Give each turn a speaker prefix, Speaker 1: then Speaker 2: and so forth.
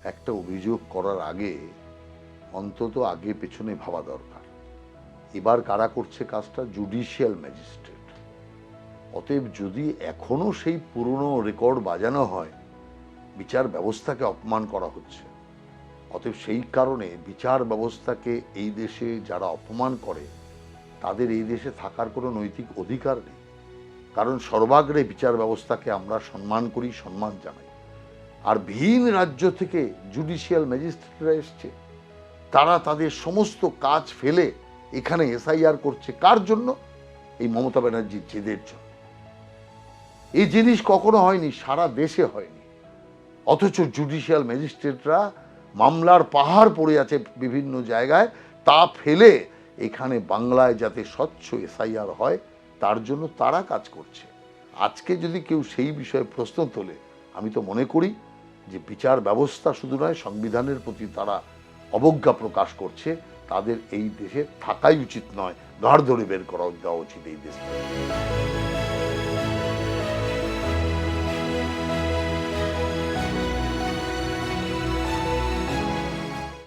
Speaker 1: একটা অভিযোগ করার আগে অন্তত আগে পেছনে ভাবা দরকার। এবার কারা করছে কাজটা? Judicial magistrate. অতএব যদি এখনো সেই পুরনো রেকর্ড বাজানো হয়, বিচার ব্যবস্থাকে অপমান করা হচ্ছে। অতএব সেই কারণে বিচার ব্যবস্থাকে এই দেশে যারা অপমান করে তাদের এই দেশে থাকার কোনো নৈতিক অধিকার নেই। কারণ সর্বাগ্রে বিচার ব্যবস্থাকে আমরা সম্মান করি, সম্মান জানাই। আর ভিন রাজ্য থেকে জুডিশিয়াল ম্যাজিস্ট্রেটরা এসছে, তারা তাদের সমস্ত কাজ ফেলে এখানে এসআইআর করছে। কার জন্য? এই মমতা ব্যানার্জির জেদের জন্য। এই জিনিস কখনো হয়নি, সারা দেশে হয়নি। অথচ জুডিশিয়াল ম্যাজিস্ট্রেটরা মামলার পাহাড় পড়ে আছে বিভিন্ন জায়গায়, তা ফেলে এখানে বাংলায় যাতে স্বচ্ছ এসআইআর হয় তার জন্য তারা কাজ করছে। আজকে যদি কেউ সেই বিষয়ে প্রশ্ন তোলে, আমি তো মনে করি যে বিচার ব্যবস্থা শুধু নয়, সংবিধানের প্রতি তারা অবজ্ঞা প্রকাশ করছে। তাদের এই দেশে থাকাই উচিত নয়, ঘাড় ধরে বের করা দেওয়া উচিত এই দেশ থেকে।